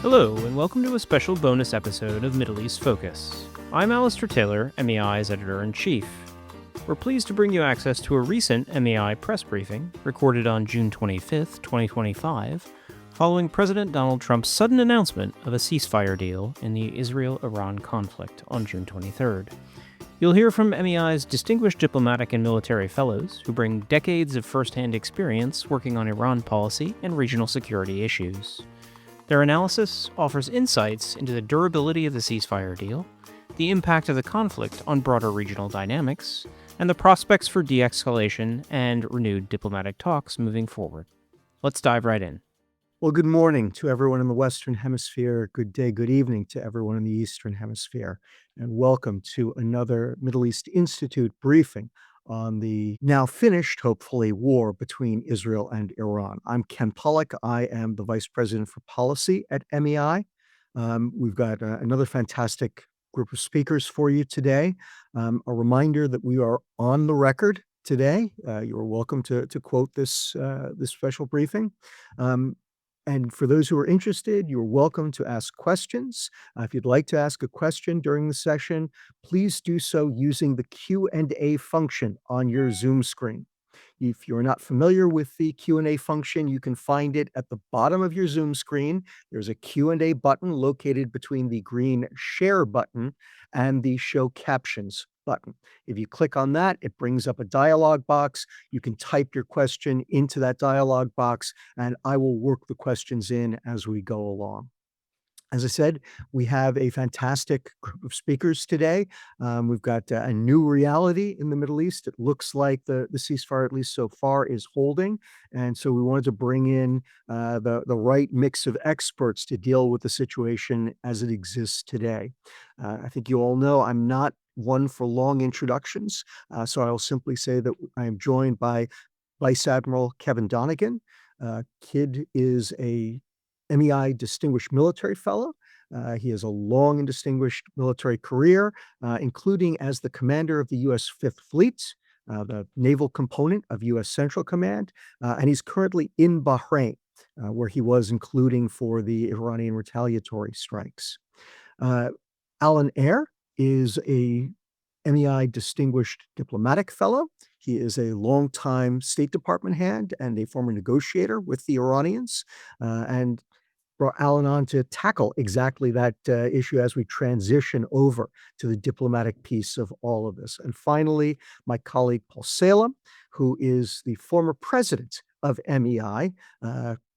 Hello, and welcome to a special bonus episode of Middle East Focus. I'm Alistair Taylor, MEI's Editor-in-Chief. We're pleased to bring you access to a recent MEI press briefing, recorded on June 25th, 2025, following President Donald Trump's sudden announcement of a ceasefire deal in the Israel-Iran conflict on June 23rd. You'll hear from MEI's distinguished diplomatic and military fellows who bring decades of first-hand experience working on Iran policy and regional security issues. Their analysis offers insights into the durability of the ceasefire deal, the impact of the conflict on broader regional dynamics, and the prospects for de-escalation and renewed diplomatic talks moving forward. Let's dive right in. Well, good morning to everyone in the Western Hemisphere. Good day, good evening to everyone in the Eastern Hemisphere. And welcome to another Middle East Institute briefing on the now finished, hopefully, war between Israel and Iran. I'm Ken Pollack. I am the Vice President for Policy at MEI. We've got another fantastic group of speakers for you today. A reminder that we are on the record today. You're welcome to quote this special briefing. And for those who are interested, you're welcome to ask questions. If you'd like to ask a question during the session, please do so using the Q&A function on your Zoom screen. If you're not familiar with the Q&A function, you can find it at the bottom of your Zoom screen. There's a Q&A button located between the green Share button and the Show Captions button. If you click on that, it brings up a dialog box. You can type your question into that dialog box, and I will work the questions in as we go along. As I said, we have a fantastic group of speakers today. We've got a new reality in the Middle East. It looks like the ceasefire, at least so far, is holding. And so we wanted to bring in the right mix of experts to deal with the situation as it exists today. I think you all know I'm not one for long introductions, so I'll simply say that I am joined by Vice Admiral Kevin Donegan. Kid is a MEI Distinguished Military Fellow. He has a long and distinguished military career, including as the commander of the U.S. Fifth Fleet, the naval component of U.S. Central Command, and he's currently in Bahrain, where he was including for the Iranian retaliatory strikes. Alan Eyre is a MEI Distinguished Diplomatic Fellow. He is a longtime State Department hand and a former negotiator with the Iranians, and brought Alan on to tackle exactly that issue as we transition over to the diplomatic piece of all of this. And finally, my colleague Paul Salem, who is the former president of MEI,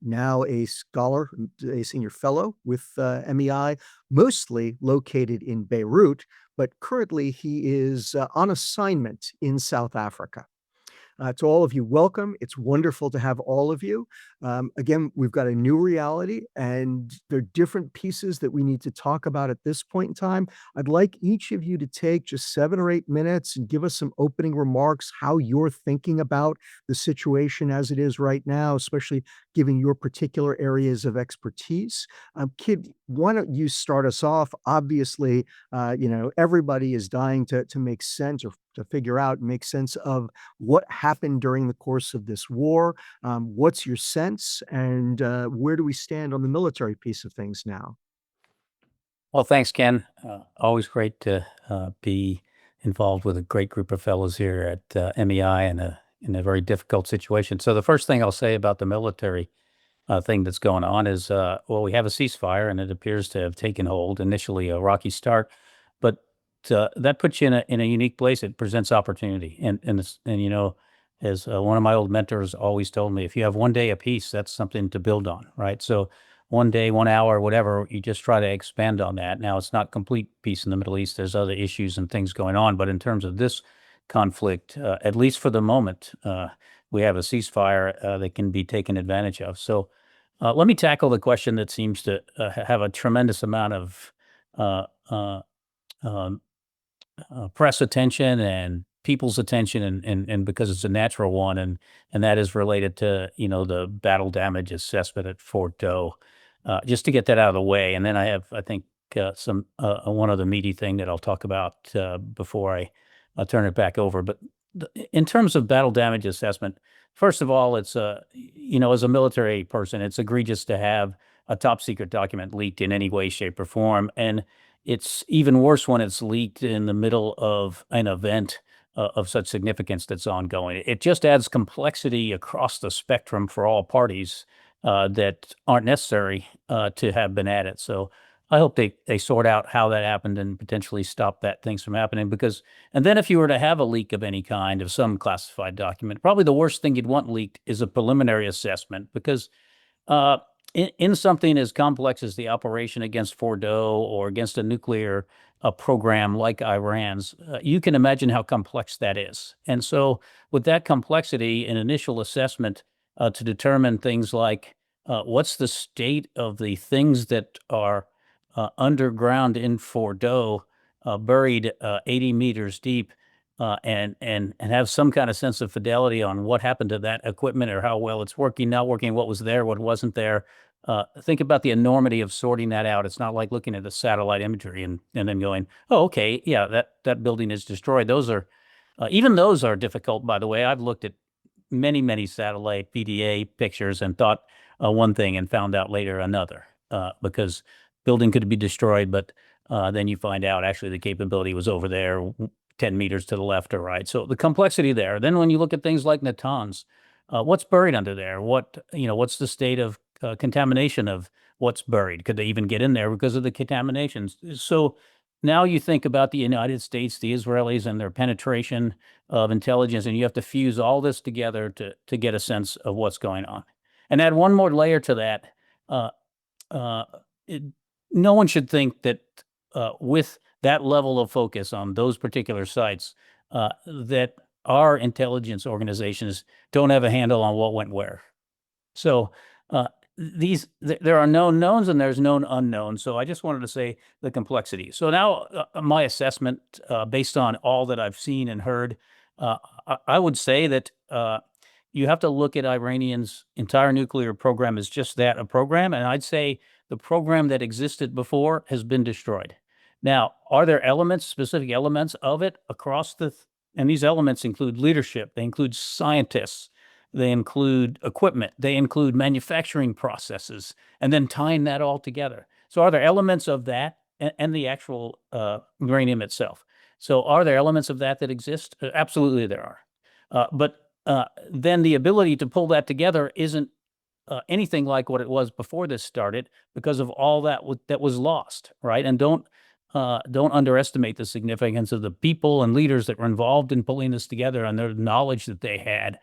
now a scholar, a senior fellow with MEI, mostly located in Beirut, but currently he is on assignment in South Africa. To all of you, welcome. It's wonderful to have all of you. Again, we've got a new reality, and there are different pieces that we need to talk about at this point in time. I'd like each of you to take just 7 or 8 minutes and give us some opening remarks, how you're thinking about the situation as it is right now, especially given your particular areas of expertise. Kid, why don't you start us off? Obviously, everybody is dying to make sense or to figure out and make sense of what happened during the course of this war. What's your sense, and where do we stand on the military piece of things now? Well, thanks, Ken. Always great to be involved with a great group of fellows here at MEI in a very difficult situation. So the first thing I'll say about the military thing that's going on is, well, we have a ceasefire, and it appears to have taken hold. Initially a rocky start, but that puts you in a unique place. It presents opportunity, and as one of my old mentors always told me, if you have one day of peace, that's something to build on, right? So one day, 1 hour, whatever, you just try to expand on that. Now, it's not complete peace in the Middle East. There's other issues and things going on, but in terms of this conflict, at least for the moment, we have a ceasefire that can be taken advantage of. So let me tackle the question that seems to have a tremendous amount of press attention and people's attention, and because it's a natural one, and that is related to the battle damage assessment at Fort Doe. Just to get that out of the way, and then I have, I think, some one other meaty thing that I'll talk about before I turn it back over. But in terms of battle damage assessment, first of all, it's as a military person, it's egregious to have a top secret document leaked in any way, shape, or form. And it's even worse when it's leaked in the middle of an event of such significance that's ongoing. It just adds complexity across the spectrum for all parties that aren't necessary to have been added. So I hope they sort out how that happened and potentially stop that things from happening. Because, and then if you were to have a leak of any kind of some classified document, probably the worst thing you'd want leaked is a preliminary assessment, because in something as complex as the operation against Fordo or against a nuclear program like Iran's, you can imagine how complex that is. And so with that complexity, an initial assessment to determine things like what's the state of the things that are underground in Fordo, buried 80 meters deep, and have some kind of sense of fidelity on what happened to that equipment or how well it's working, not working, what was there, what wasn't there. Think about the enormity of sorting that out. It's not like looking at the satellite imagery and then going, oh, okay, yeah, that building is destroyed. Those are, even those are difficult, by the way. I've looked at many satellite PDA pictures and thought one thing and found out later another, because building could be destroyed, but then you find out actually the capability was over there 10 meters to the left or right. So the complexity there. Then when you look at things like Natanz, what's buried under there? What's the state of contamination of what's buried? Could they even get in there because of the contaminations? So now you think about the United States, the Israelis, and their penetration of intelligence, and you have to fuse all this together to get a sense of what's going on. And add one more layer to that. No one should think that with that level of focus on those particular sites, that our intelligence organizations don't have a handle on what went where. So there are known knowns and there's known unknowns. So I just wanted to say the complexity. So now my assessment, based on all that I've seen and heard, I would say that you have to look at Iranian's entire nuclear program as just that, a program. And I'd say the program that existed before has been destroyed. Now, are there elements, specific elements of it across and these elements include leadership, they include scientists, they include equipment, they include manufacturing processes, and then tying that all together. So are there elements of that and the actual uranium itself? So are there elements of that exist? Absolutely there are. But then the ability to pull that together isn't anything like what it was before this started, because of all that was lost, right? And don't underestimate the significance of the people and leaders that were involved in pulling this together and their knowledge that they had,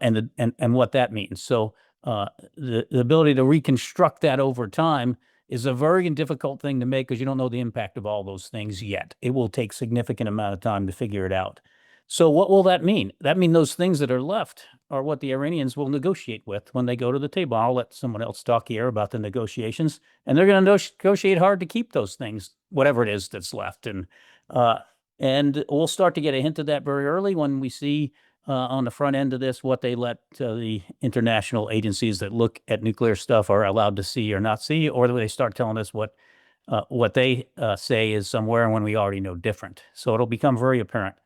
and what that means. So the ability to reconstruct that over time is a very difficult thing to make, because you don't know the impact of all those things yet. It will take significant amount of time to figure it out. So what will that mean? That means those things that are left are what the Iranians will negotiate with when they go to the table. I'll let someone else talk here about the negotiations, and they're going to negotiate hard to keep those things, whatever it is that's left. And we'll start to get a hint of that very early when we see on the front end of this what they let the international agencies that look at nuclear stuff are allowed to see or not see, or they start telling us what they say is somewhere when we already know different. So it'll become very apparent.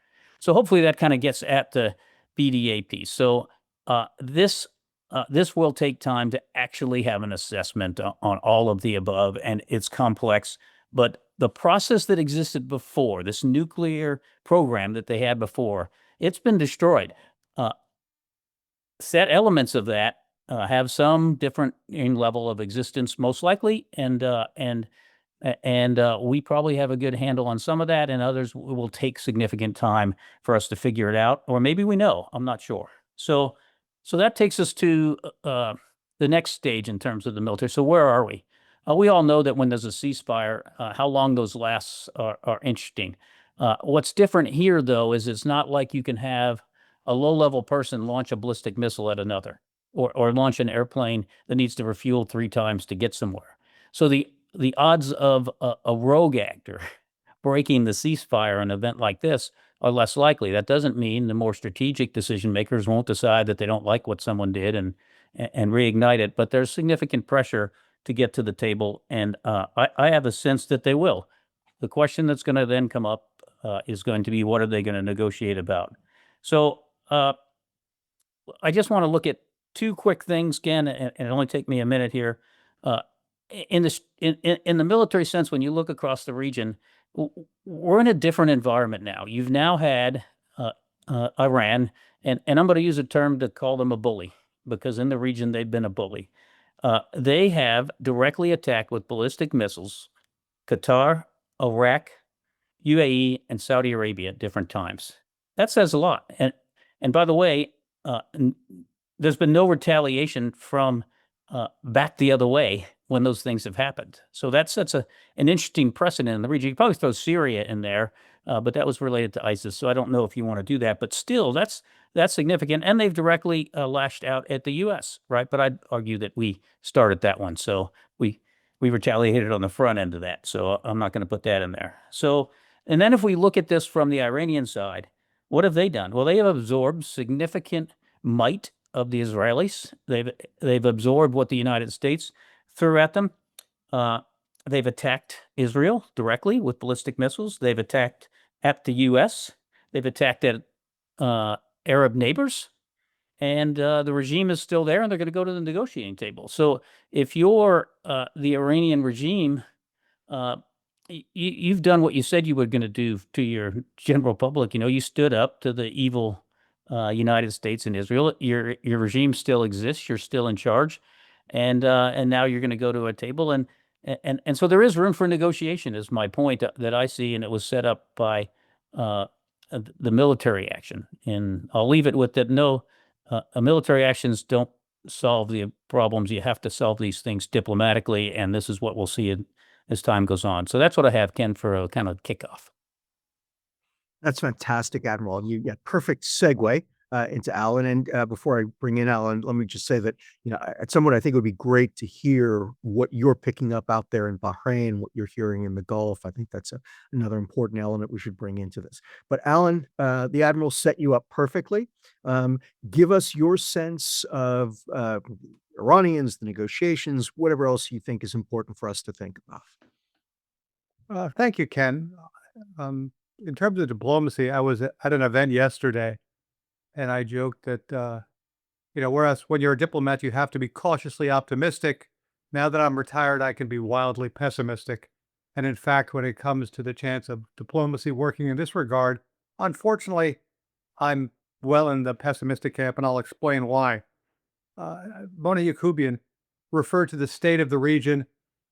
So hopefully that kind of gets at the BDA piece. So this will take time to actually have an assessment on all of the above, and it's complex. But the process that existed before, this nuclear program that they had before, it's been destroyed. Set elements of that have some different level of existence, most likely, and we probably have a good handle on some of that, and others will take significant time for us to figure it out, or maybe we know. I'm not sure. So that takes us to the next stage in terms of the military. So where are we? We all know that when there's a ceasefire, how long those lasts are interesting. What's different here, though, is it's not like you can have a low-level person launch a ballistic missile at another, or launch an airplane that needs to refuel 3 times to get somewhere. So the odds of a rogue actor breaking the ceasefire in an event like this are less likely. That doesn't mean the more strategic decision makers won't decide that they don't like what someone did and reignite it, but there's significant pressure to get to the table, and I have a sense that they will. The question that's going to then come up is going to be, what are they going to negotiate about? So I just want to look at 2 quick things, Ken, and it'll only take me a minute here. in the military sense, when you look across the region, we're in a different environment now. You've now had Iran, and I'm going to use a term to call them a bully, because in the region they've been a bully. They have directly attacked with ballistic missiles Qatar, Iraq, UAE, and Saudi Arabia at different times. That says a lot. And by the way, there's been no retaliation from back the other way when those things have happened. So that sets an interesting precedent in the region. You probably throw Syria in there, but that was related to ISIS. So I don't know if you want to do that, but still, that's significant. And they've directly lashed out at the U.S., right? But I'd argue that we started that one. So we retaliated on the front end of that. So I'm not going to put that in there. So, and then if we look at this from the Iranian side, what have they done? Well, they have absorbed significant might of the Israelis. They've absorbed what the United States threw at them. They've attacked Israel directly with ballistic missiles. They've attacked at the U.S. They've attacked at Arab neighbors. And the regime is still there, and they're going to go to the negotiating table. So if you're the Iranian regime, you've done what you said you were going to do to your general public. You stood up to the evil United States and Israel. Your regime still exists. You're still in charge, and now you're going to go to a table, and so there is room for negotiation. Is my point that I see, and it was set up by the military action. And I'll leave it with that. No, military actions don't solve the problems. You have to solve these things diplomatically, and this is what we'll see as time goes on. So that's what I have, Ken, for a kind of kickoff. That's fantastic, Admiral. And you got perfect segue into Alan. And before I bring in Alan, let me just say that, at some point, I think it would be great to hear what you're picking up out there in Bahrain, what you're hearing in the Gulf. I think that's another important element we should bring into this. But Alan, the Admiral set you up perfectly. Give us your sense of Iranians, the negotiations, whatever else you think is important for us to think about. Thank you, Ken. In terms of diplomacy, I was at an event yesterday, and I joked that, whereas when you're a diplomat, you have to be cautiously optimistic. Now that I'm retired, I can be wildly pessimistic. And in fact, when it comes to the chance of diplomacy working in this regard, unfortunately, I'm well in the pessimistic camp, and I'll explain why. Mona Yakubian referred to the state of the region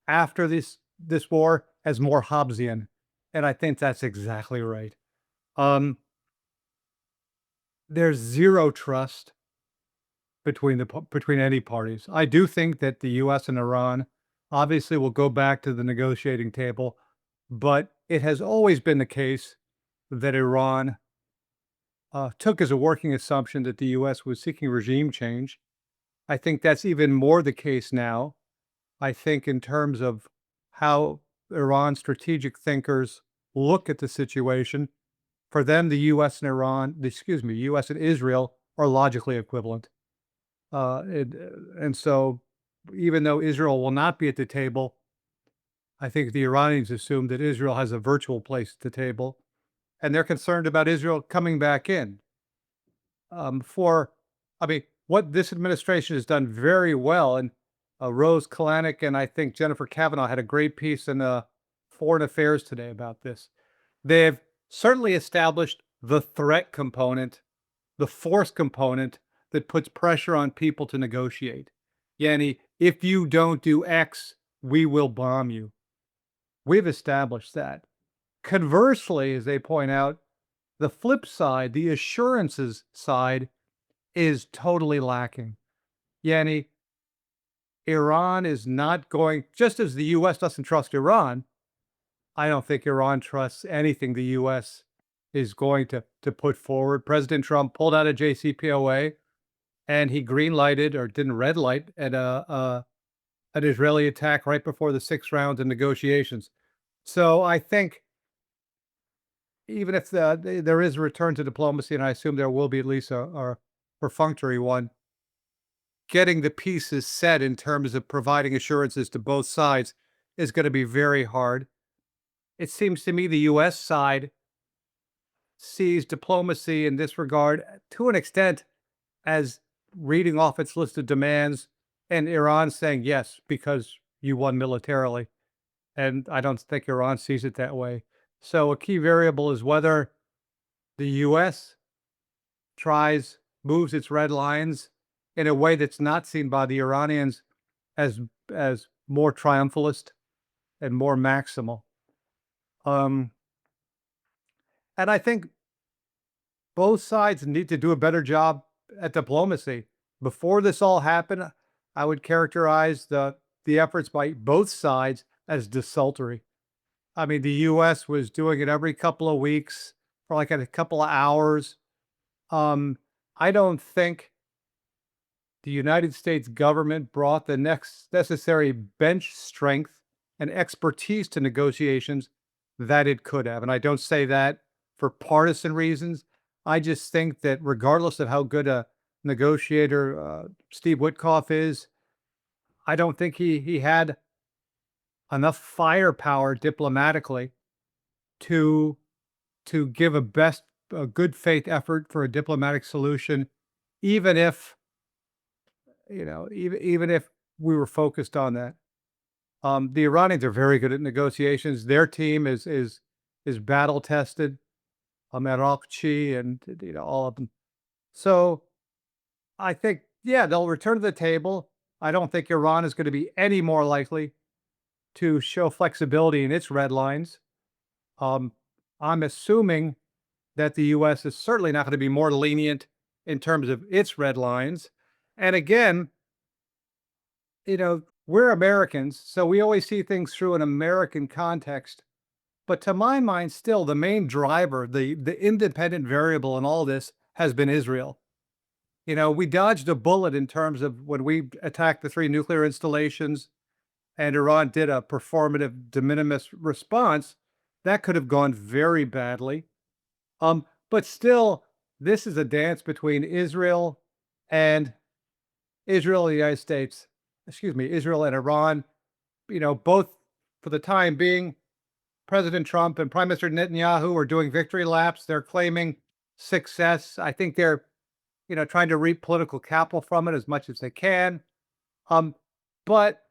after this war as more Hobbesian. And I think that's exactly right. There's zero trust between any parties. I do think that the U.S. and Iran obviously will go back to the negotiating table, but it has always been the case that Iran took as a working assumption that the U.S. was seeking regime change. I think that's even more the case now. I think in terms of how Iran's strategic thinkers look at the situation, for them, the U.S. and U.S. and Israel are logically equivalent. And so even though Israel will not be at the table, I think the Iranians assume that Israel has a virtual place at the table, and they're concerned about Israel coming back in. What this administration has done very well, and Rose Kalanick and I think Jennifer Kavanaugh had a great piece in Foreign Affairs today about this. They've certainly established the threat component, the force component that puts pressure on people to negotiate. Yani, if you don't do X, we will bomb you. We've established that. Conversely, as they point out, the flip side, the assurances side, is totally lacking. Yani, Iran is not going, just as the U.S. doesn't trust Iran, I don't think Iran trusts anything the U.S. is going to put forward. President Trump pulled out of JCPOA, and he green-lighted, or didn't red light, at an Israeli attack right before the 6th round of negotiations. So I think even if there is a return to diplomacy, and I assume there will be at least a perfunctory one, getting the pieces set in terms of providing assurances to both sides is going to be very hard. It seems to me the U.S. side sees diplomacy in this regard to an extent as reading off its list of demands and Iran saying yes, because you won militarily. And I don't think Iran sees it that way. So a key variable is whether the U.S. moves its red lines in a way that's not seen by the Iranians as more triumphalist and more maximal. And I think both sides need to do a better job at diplomacy. Before this all happened, I would characterize the efforts by both sides as desultory. I mean, the U.S. was doing it every couple of weeks for like a couple of hours. I don't think the United States government brought the next necessary bench strength and expertise to negotiations that it could have. And I don't say that for partisan reasons. I just think that regardless of how good a negotiator Steve Witkoff is, I don't think he had enough firepower diplomatically to give a good faith effort for a diplomatic solution, even if even if we were focused on that. The Iranians are very good at negotiations. Their team is battle tested. Arakchi and all of them. So I think, yeah, they'll return to the table. I don't think Iran is going to be any more likely to show flexibility in its red lines. I'm assuming that the U.S. is certainly not going to be more lenient in terms of its red lines. And again, we're Americans, so we always see things through an American context. But to my mind, still, the main driver, the independent variable in all this has been Israel. We dodged a bullet in terms of when we attacked the 3 nuclear installations and Iran did a performative de minimis response. That could have gone very badly. But still, this is a dance between Israel and the United States. Israel and Iran. Both for the time being, President Trump and Prime Minister Netanyahu are doing victory laps. They're claiming success. I think they're, trying to reap political capital from it as much as they can. But,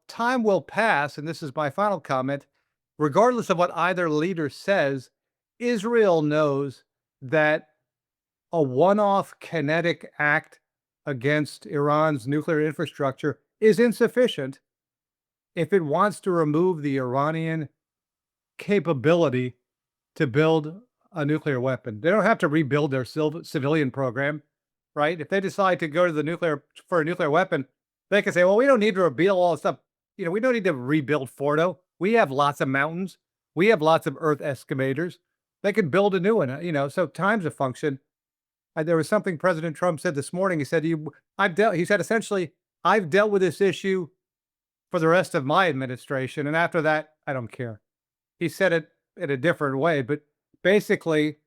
time will pass, and this is my final comment. Regardless of what either leader says, Israel knows that a one-off kinetic act against Iran's nuclear infrastructure is insufficient if it wants to remove the Iranian capability to build a nuclear weapon. They don't have to rebuild their civilian program, right? If they decide to go to for a nuclear weapon, they can say, well, we don't need to rebuild all this stuff. We don't need to rebuild Fordo. We have lots of mountains. We have lots of earth excavators. They could build a new one, so time's a function. There was something President Trump said this morning. He said, essentially, I've dealt with this issue for the rest of my administration. And after that, I don't care. He said it in a different way, but basically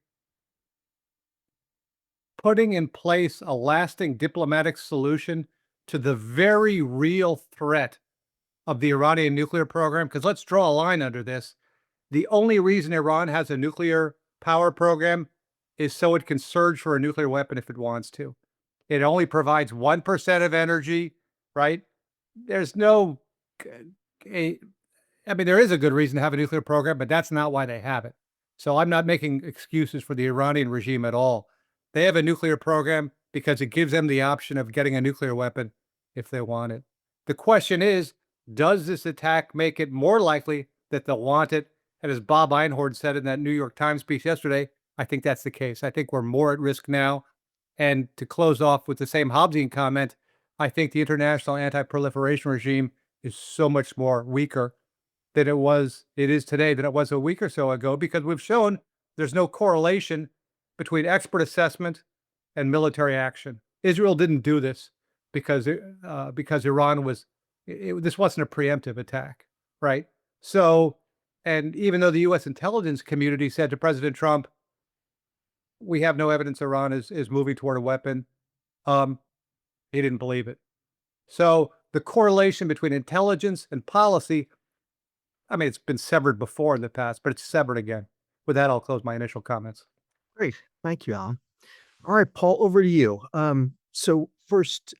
putting in place a lasting diplomatic solution to the very real threat of the Iranian nuclear program. Because let's draw a line under this. The only reason Iran has a nuclear power program is so it can surge for a nuclear weapon if it wants to. It only provides 1% of energy, right? There's no, there is a good reason to have a nuclear program, but that's not why they have it. So I'm not making excuses for the Iranian regime at all. They have a nuclear program because it gives them the option of getting a nuclear weapon if they want it. The question is, does this attack make it more likely that they'll want it? And as Bob Einhorn said in that New York Times piece yesterday, I think that's the case. I think we're more at risk now. And to close off with the same Hobbesian comment, I think the international anti-proliferation regime is so much more weaker than it is today than it was a week or so ago, because we've shown there's no correlation between expert assessment and military action. Israel didn't do this because Iran this wasn't a preemptive attack, right? So, and even though the U.S. intelligence community said to President Trump, we have no evidence Iran is moving toward a weapon, he didn't believe it. So the correlation between intelligence and policy, it's been severed before in the past, but it's severed again. With that, I'll close my initial comments. Great. Thank you, Alan. All right, Paul, over to you. So first,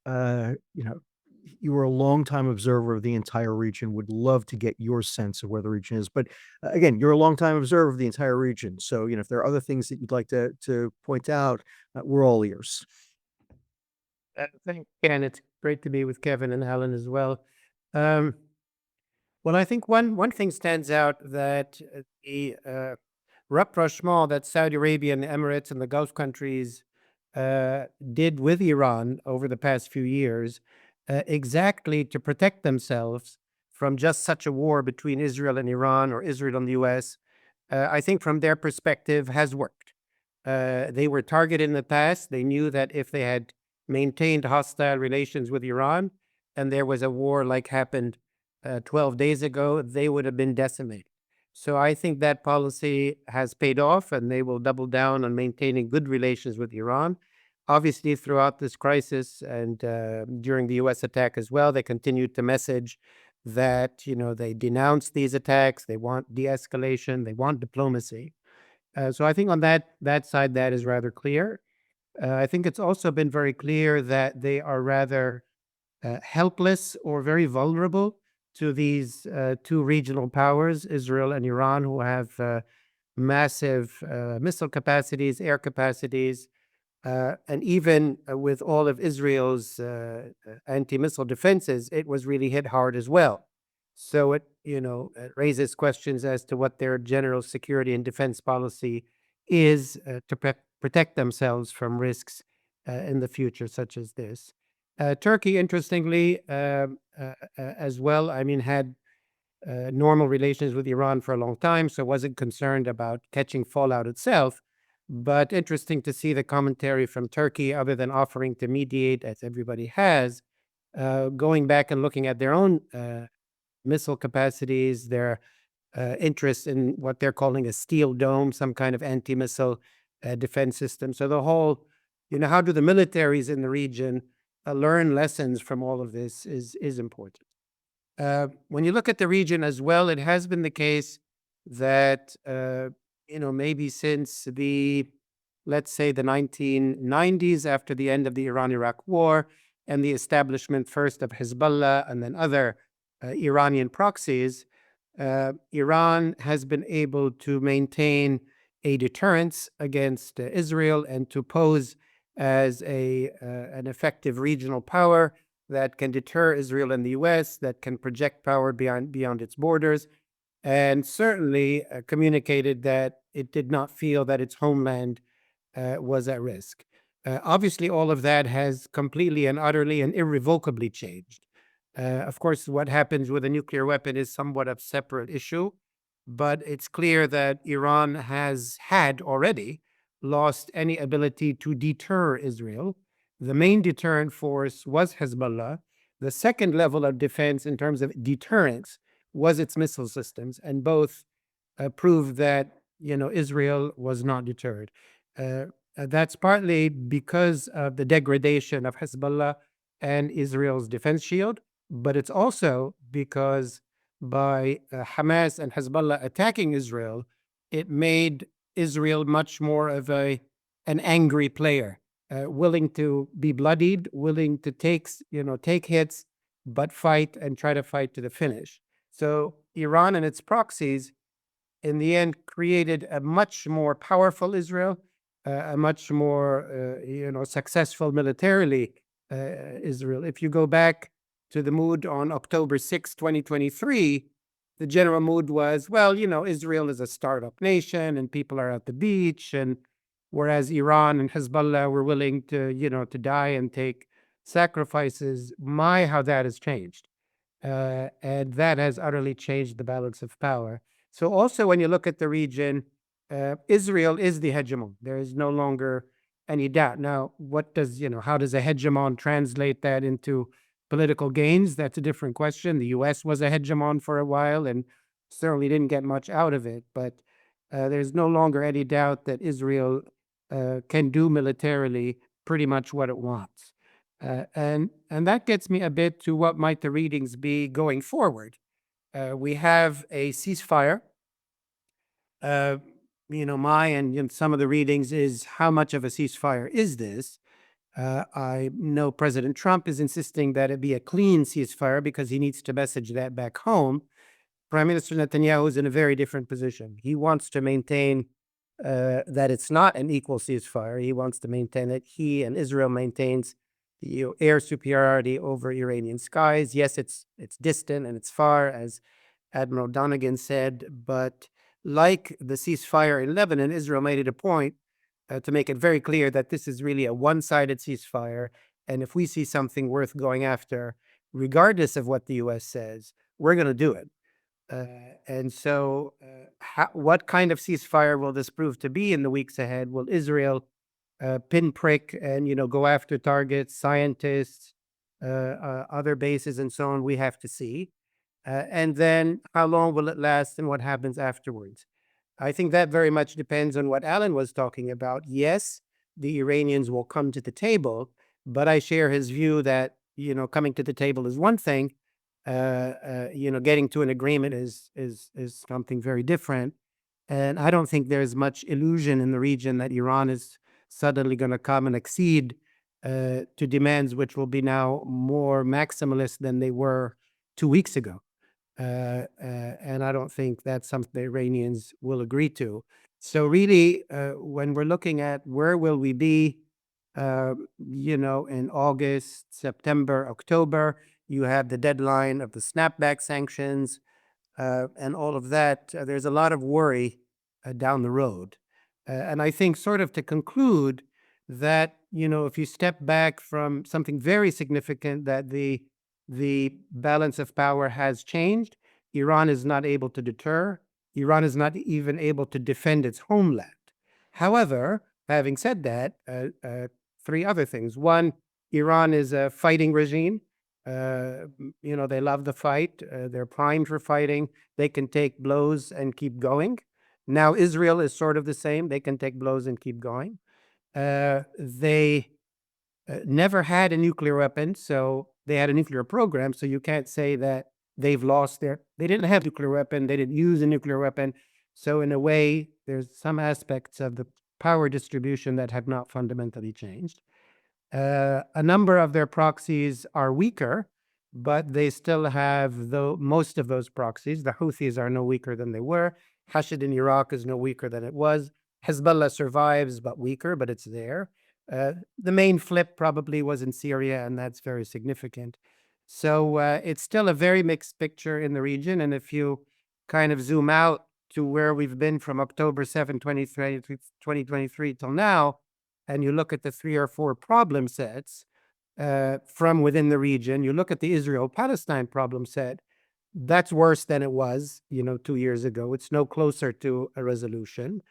you were a longtime observer of the entire region, would love to get your sense of where the region is. But again, you're a longtime observer of the entire region. So, if there are other things that you'd like to point out, we're all ears. Thank Ken. It's great to be with Kevin and Alan as well. Well, I think one thing stands out, that the rapprochement that Saudi Arabia and the Emirates and the Gulf countries did with Iran over the past few years, exactly to protect themselves from just such a war between Israel and Iran, or Israel and the U.S., I think from their perspective has worked. They were targeted in the past. They knew that if they had maintained hostile relations with Iran and there was a war like happened 12 days ago, they would have been decimated. So I think that policy has paid off, and they will double down on maintaining good relations with Iran. Obviously, throughout this crisis and during the U.S. attack as well, they continued to message that, they denounce these attacks, they want de-escalation, they want diplomacy. So I think on that side, that is rather clear. I think it's also been very clear that they are rather helpless or very vulnerable to these two regional powers, Israel and Iran, who have massive missile capacities, air capacities, and even with all of Israel's anti-missile defenses, it was really hit hard as well. So it raises questions as to what their general security and defense policy is to protect themselves from risks in the future, such as this. Turkey, interestingly, as well, had normal relations with Iran for a long time, so wasn't concerned about catching fallout itself. But interesting to see the commentary from Turkey, other than offering to mediate, as everybody has, going back and looking at their own missile capacities, their interest in what they're calling a steel dome, some kind of anti-missile defense system. So the whole, how do the militaries in the region learn lessons from all of this is important. When you look at the region as well, it has been the case that, maybe since let's say the 1990s, after the end of the Iran-Iraq War and the establishment first of Hezbollah and then other Iranian proxies, Iran has been able to maintain a deterrence against Israel and to pose as an effective regional power that can deter Israel and the U.S., that can project power beyond its borders, and certainly communicated that it did not feel that its homeland was at risk. Obviously, all of that has completely and utterly and irrevocably changed. Of course, what happens with a nuclear weapon is somewhat of a separate issue, but it's clear that Iran has had already lost any ability to deter Israel. The main deterrent force was Hezbollah. The second level of defense in terms of deterrence was its missile systems, and both proved that Israel was not deterred. That's partly because of the degradation of Hezbollah and Israel's defense shield, but it's also because by Hamas and Hezbollah attacking Israel, it made Israel much more of an angry player, willing to be bloodied, willing to take hits, but fight and try to fight to the finish. So Iran and its proxies, in the end, created a much more powerful Israel, a much more successful militarily Israel. If you go back to the mood on October 6, 2023, the general mood was, well, Israel is a startup nation and people are at the beach, and whereas Iran and Hezbollah were willing to, to die and take sacrifices. How that has changed. And that has utterly changed the balance of power. So also when you look at the region, Israel is the hegemon. There is no longer any doubt. Now, how does a hegemon translate that into political gains? That's a different question. The U.S. was a hegemon for a while and certainly didn't get much out of it. But there's no longer any doubt that Israel can do militarily pretty much what it wants. And that gets me a bit to what might the readings be going forward. We have a ceasefire. My and some of the readings is, how much of a ceasefire is this? I know President Trump is insisting that it be a clean ceasefire because he needs to message that back home. Prime Minister Netanyahu is in a very different position. He wants to maintain that it's not an equal ceasefire. He wants to maintain that he and Israel maintains air superiority over Iranian skies. Yes, it's distant and it's far, as Admiral Donegan said, but like the ceasefire in Lebanon, Israel made it a point to make it very clear that this is really a one-sided ceasefire. And if we see something worth going after, regardless of what the U.S. says, we're going to do it. And so what kind of ceasefire will this prove to be in the weeks ahead? Will Israel pinprick and, go after targets, scientists, other bases and so on? We have to see. And then how long will it last and what happens afterwards? I think that very much depends on what Alan was talking about. Yes, the Iranians will come to the table, but I share his view that, coming to the table is one thing. Getting to an agreement is something very different. And I don't think there's much illusion in the region that Iran is suddenly going to come and accede to demands which will be now more maximalist than they were 2 weeks ago. And I don't think that's something the Iranians will agree to. So really, when we're looking at where will we be, in August, September, October, you have the deadline of the snapback sanctions and all of that. There's a lot of worry down the road. And I think sort of to conclude that, if you step back from something very significant, that the balance of power has changed. Iran is not able to deter. Iran is not even able to defend its homeland. However, having said that, three other things. One, Iran is a fighting regime. They love the fight. They're primed for fighting. They can take blows and keep going. Now, Israel is sort of the same. They can take blows and keep going. They never had a nuclear weapon, so they had a nuclear program. So you can't say that they've lost they didn't have a nuclear weapon. They didn't use a nuclear weapon. So in a way, there's some aspects of the power distribution that have not fundamentally changed. A number of their proxies are weaker, but they still have most of those proxies. The Houthis are no weaker than they were. Hashid in Iraq is no weaker than it was. Hezbollah survives, but weaker, but it's there. The main flip probably was in Syria, and that's very significant. So it's still a very mixed picture in the region. And if you kind of zoom out to where we've been from October 7, 2023 till now, and you look at the 3 or 4 problem sets from within the region, you look at the Israel-Palestine problem set, that's worse than it was, 2 years ago. It's no closer to a resolution.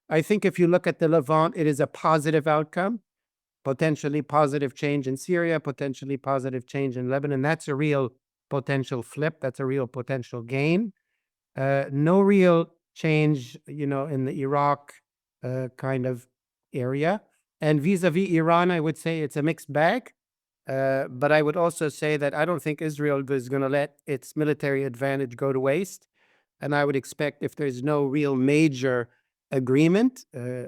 I think if you look at the Levant, it is a positive outcome, potentially positive change in Syria, potentially positive change in Lebanon. That's a real potential flip. That's a real potential gain. No real change, in the Iraq kind of area. And vis-a-vis Iran, I would say it's a mixed bag. But I would also say that I don't think Israel is going to let its military advantage go to waste. And I would expect if there's no real major agreement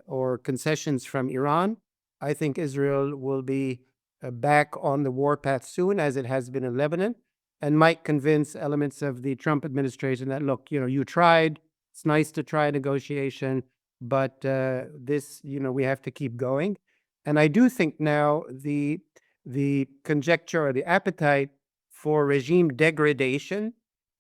or concessions from Iran, I think Israel will be back on the warpath soon, as it has been in Lebanon, and might convince elements of the Trump administration that, look, you tried. It's nice to try a negotiation, but this, we have to keep going. And I do think now the conjecture or the appetite for regime degradation,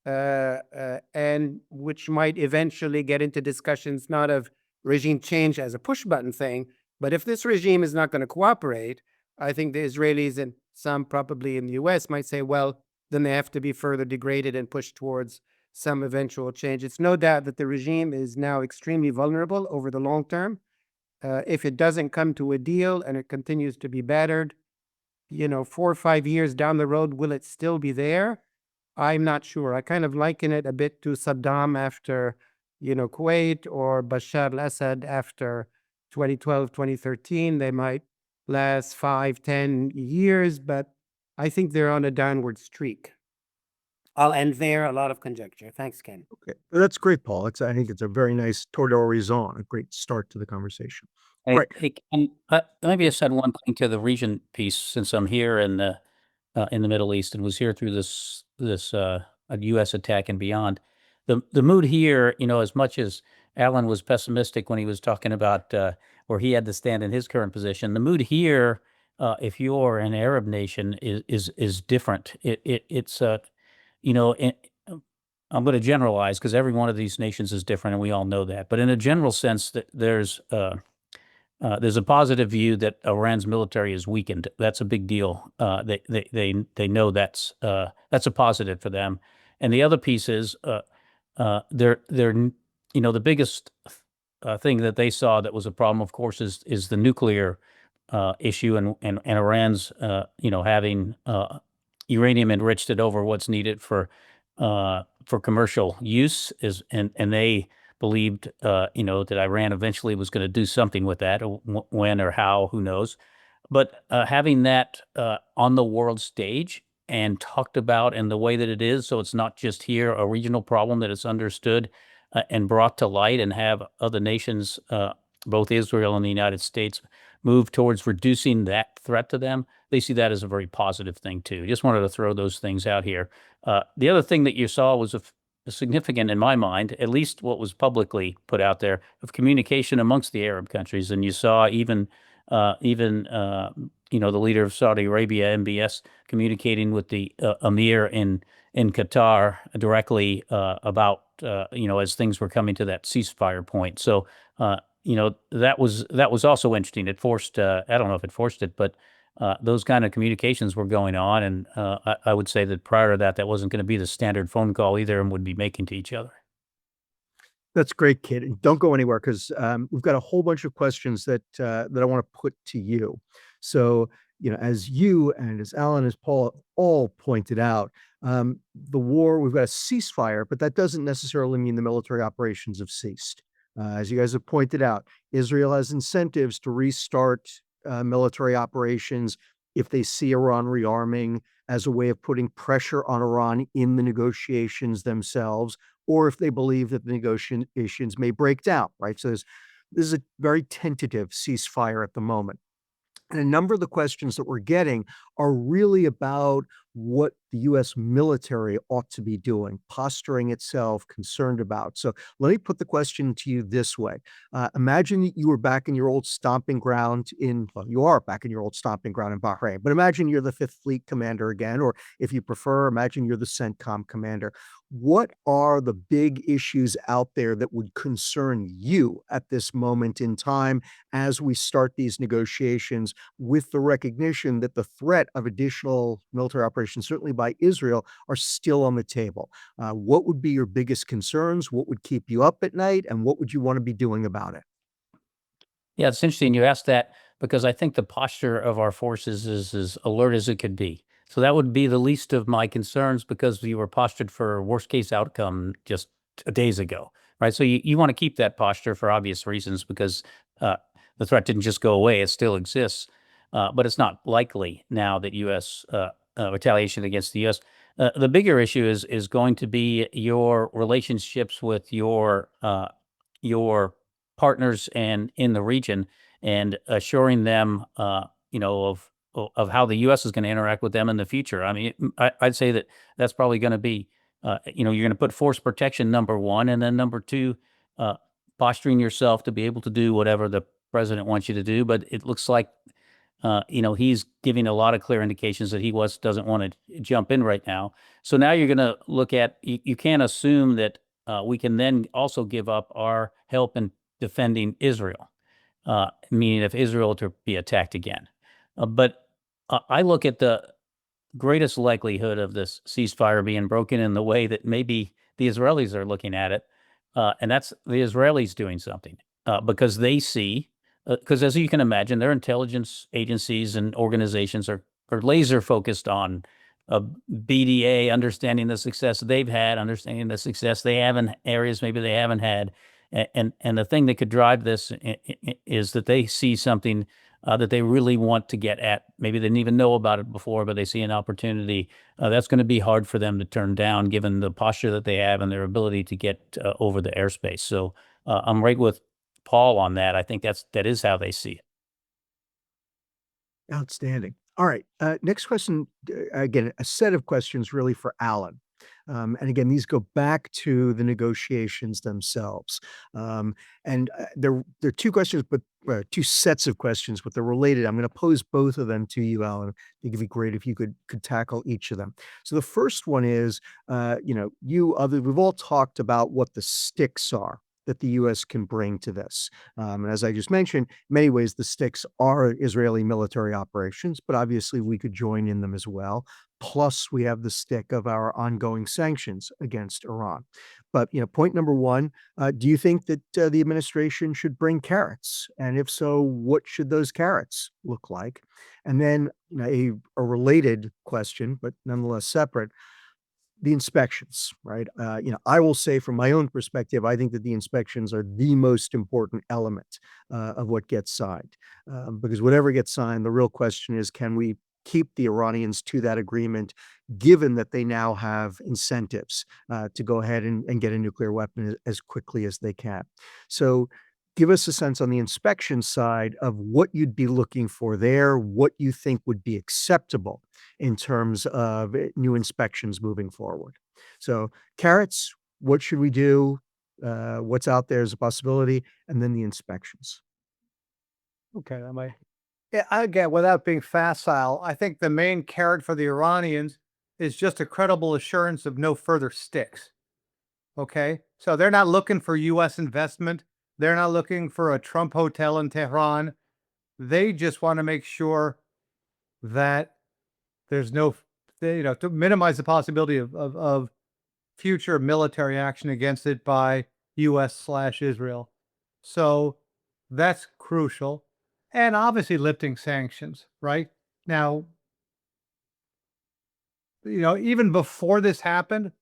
and which might eventually get into discussions not of regime change as a push button thing, but if this regime is not going to cooperate, I think the Israelis and some probably in the US might say, well, then they have to be further degraded and pushed towards some eventual change. It's no doubt that the regime is now extremely vulnerable over the long term. If it doesn't come to a deal and it continues to be battered, 4 or 5 years down the road, will it still be there? I'm not sure. I kind of liken it a bit to Saddam after, Kuwait, or Bashar al-Assad after 2012, 2013. They might last 5, 10 years, but I think they're on a downward streak. I'll end there. A lot of conjecture. Thanks, Ken. Okay, that's great, Paul. I think it's a very nice tour d'horizon, a great start to the conversation. Right. Hey, maybe I said one thing to the region piece since I'm here in the Middle East and was here through this U.S. attack and beyond. The mood here, as much as Alan was pessimistic when he was talking about where he had to stand in his current position, the mood here, if you're an Arab nation, is different. It's I'm going to generalize because every one of these nations is different, and we all know that. But in a general sense, that there's a positive view that Iran's military is weakened. That's a big deal. They know that's a positive for them. And the other piece is they're the biggest thing that they saw that was a problem, of course, is the nuclear issue and Iran's having uranium enriched it over what's needed for commercial use and they believed, that Iran eventually was going to do something with that. When or how, who knows? But having that on the world stage and talked about in the way that it is, so it's not just here a regional problem, that it's understood and brought to light, and have other nations, both Israel and the United States, move towards reducing that threat to them. They see that as a very positive thing too. Just wanted to throw those things out here. The other thing that you saw was significant in my mind, at least what was publicly put out there, of communication amongst the Arab countries. And you saw even the leader of Saudi Arabia, MBS, communicating with the Emir in Qatar directly about as things were coming to that ceasefire point. So that was also interesting. It forced I don't know if it forced it, but those kind of communications were going on, and I would say that prior to that wasn't going to be the standard phone call either, and would be making to each other. That's great, Kit. And don't go anywhere because we've got a whole bunch of questions that I want to put to you. So, as you and as Alan, as Paul all pointed out, the war, we've got a ceasefire, but that doesn't necessarily mean the military operations have ceased. As you guys have pointed out, Israel has incentives to restart military operations if they see Iran rearming as a way of putting pressure on Iran in the negotiations themselves, or if they believe that the negotiations may break down, right? So this is a very tentative ceasefire at the moment. And a number of the questions that we're getting are really about what the U.S. military ought to be doing, posturing itself, concerned about. So let me put the question to you this way. Imagine that you were back in your old stomping ground you are back in your old stomping ground in Bahrain, but imagine you're the Fifth Fleet commander again, or if you prefer, imagine you're the CENTCOM commander. What are the big issues out there that would concern you at this moment in time as we start these negotiations, with the recognition that the threat of additional military operations, certainly by Israel, are still on the table? What would be your biggest concerns? What would keep you up at night? And what would you want to be doing about it? Yeah, it's interesting you asked that because I think the posture of our forces is as alert as it could be. So that would be the least of my concerns because we were postured for a worst case outcome just days ago, right? So you want to keep that posture for obvious reasons because the threat didn't just go away; it still exists. But it's not likely now that U.S. Retaliation against the U.S. The bigger issue is going to be your relationships with your partners and in the region, and assuring them, of how the U.S. is going to interact with them in the future. I mean, I'd say that's probably going to be, you're going to put force protection number one, and then number two, posturing yourself to be able to do whatever the president wants you to do. But it looks like, he's giving a lot of clear indications that he doesn't want to jump in right now. So now you're going to look at, you can't assume that we can then also give up our help in defending Israel, meaning if Israel to be attacked again. But I look at the greatest likelihood of this ceasefire being broken in the way that maybe the Israelis are looking at it, and that's the Israelis doing something because they see, because as you can imagine, their intelligence agencies and organizations are laser focused on BDA, understanding the success they've had, understanding the success they have in areas maybe they haven't had. And the thing that could drive this is that they see something that they really want to get at. Maybe they didn't even know about it before, but they see an opportunity. That's going to be hard for them to turn down, given the posture that they have and their ability to get over the airspace. So I'm right with Paul on that. I think that is how they see it. Outstanding. All right. Next question. Again, a set of questions really for Alan. And again, these go back to the negotiations themselves. There are two questions, but two sets of questions, but they're related. I'm going to pose both of them to you, Alan. I think it'd be great if you could tackle each of them. So the first one is, we've all talked about what the sticks are that the U.S. can bring to this. And as I just mentioned, in many ways, the sticks are Israeli military operations, but obviously we could join in them as well. Plus, we have the stick of our ongoing sanctions against Iran. But point number one, do you think that the administration should bring carrots? And if so, what should those carrots look like? And then a related question, but nonetheless separate, the inspections, right? I will say from my own perspective, I think that the inspections are the most important element of what gets signed. Because whatever gets signed, the real question is, can we keep the Iranians to that agreement, given that they now have incentives to go ahead and get a nuclear weapon as quickly as they can? So give us a sense on the inspection side of what you'd be looking for there, what you think would be acceptable in terms of new inspections moving forward. So carrots, what should we do? What's out there as a possibility? And then the inspections. Okay, yeah, again, without being facile, I think the main carrot for the Iranians is just a credible assurance of no further sticks. Okay, so they're not looking for U.S. investment. They're not looking for a Trump hotel in Tehran. They just want to make sure that there's no, to minimize the possibility of future military action against it by U.S./Israel. So that's crucial. And obviously lifting sanctions, right? Now, even before this happened,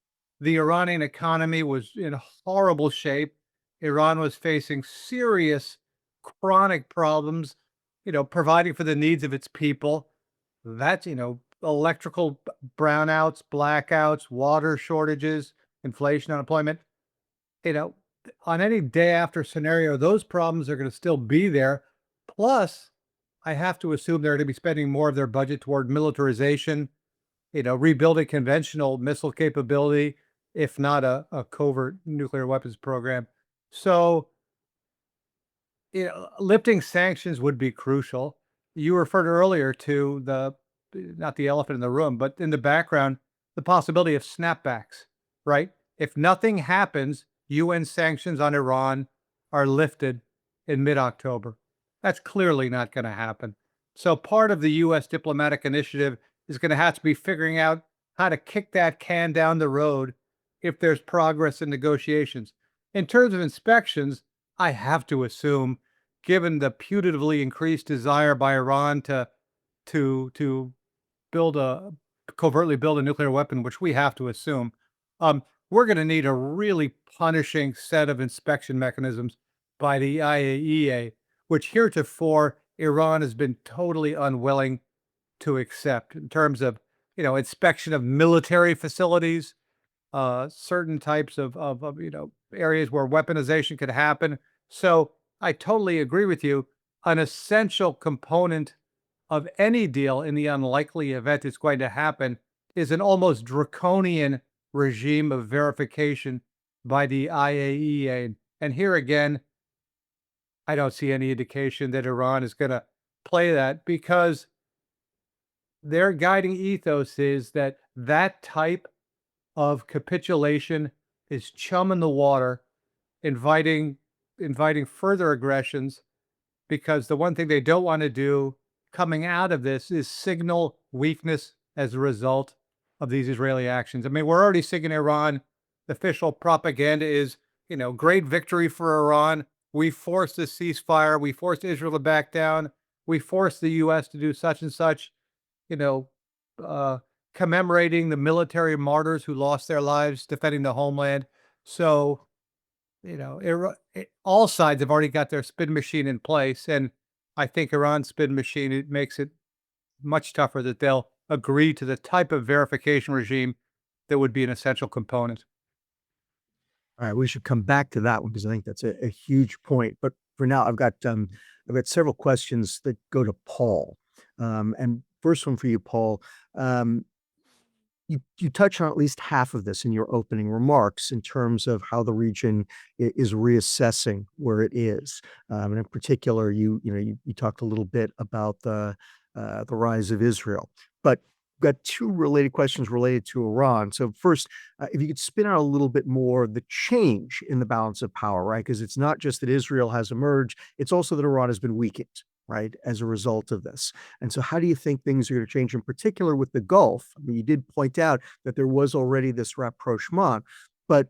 the Iranian economy was in horrible shape. Iran was facing serious chronic problems, providing for the needs of its people. That's, electrical brownouts, blackouts, water shortages, inflation, unemployment. On any day after scenario, those problems are going to still be there. Plus, I have to assume they're going to be spending more of their budget toward militarization, rebuilding conventional missile capability, if not a covert nuclear weapons program. So, lifting sanctions would be crucial. You referred earlier to not the elephant in the room, but in the background, the possibility of snapbacks, right? If nothing happens, UN sanctions on Iran are lifted in mid-October. That's clearly not going to happen. So part of the U.S. diplomatic initiative is going to have to be figuring out how to kick that can down the road if there's progress in negotiations. In terms of inspections, I have to assume, given the putatively increased desire by Iran to covertly build a nuclear weapon, which we have to assume, we're going to need a really punishing set of inspection mechanisms by the IAEA, which heretofore Iran has been totally unwilling to accept in terms of, inspection of military facilities, certain types of areas where weaponization could happen. So I totally agree with you. An essential component of any deal in the unlikely event it's going to happen is an almost draconian regime of verification by the IAEA. And here again, I don't see any indication that Iran is going to play that, because their guiding ethos is that type of capitulation is chum in the water, inviting further aggressions, because the one thing they don't want to do coming out of this is signal weakness as a result of these Israeli actions. I mean, we're already seeing in Iran, the official propaganda is, great victory for Iran. We forced a ceasefire. We forced Israel to back down. We forced the U.S. to do such and such, commemorating the military martyrs who lost their lives defending the homeland. So, all sides have already got their spin machine in place. And I think Iran's spin machine, it makes it much tougher that they'll agree to the type of verification regime that would be an essential component. All right, we should come back to that one because I think that's a huge point. But for now, I've got several questions that go to Paul. And first one for you, Paul. You touch on at least half of this in your opening remarks in terms of how the region is reassessing where it is. And in particular, you talked a little bit about the rise of Israel. But got two related questions related to Iran. So first, if you could spin out a little bit more the change in the balance of power, right? Because it's not just that Israel has emerged, it's also that Iran has been weakened, right, as a result of this. And so how do you think things are going to change, in particular with the Gulf? I mean, you did point out that there was already this rapprochement, but